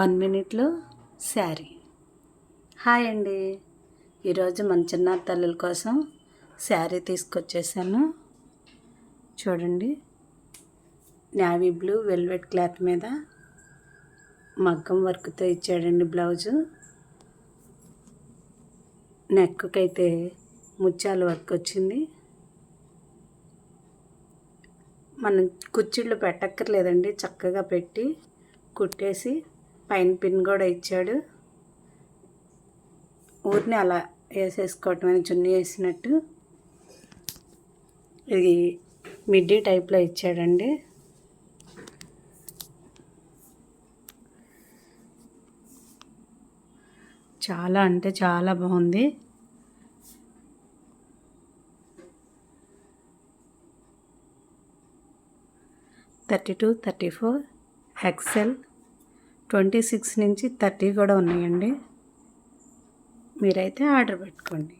1 మినిట్లో శారీ. హాయ్ అండి, ఈరోజు మన చిన్న తల్లుల కోసం శారీ తీసుకొచ్చేసాను. చూడండి, నేవీ బ్లూ వెల్వెట్ క్లాత్ మీద మగ్గం వర్క్తో ఇచ్చాడండి బ్లౌజు. నెక్కి అయితే ముత్యాల వర్క్ వచ్చింది. మనం కుచ్చిళ్ళు పెట్టక్కర్లేదండి, చక్కగా పెట్టి కుట్టేసి పైన పిన్ కూడా ఇచ్చాడు. ఊరిని అలా వేసేసుకోవటం, చున్నీ వేసినట్టు. ఇది మిడ్డీ టైప్లో ఇచ్చాడండి. చాలా అంటే చాలా బాగుంది. XXII, XXXIV, XL, 26 నుంచి 30 కూడా ఉన్నాయండి. మీరైతే ఆర్డర్ పెట్టుకోండి.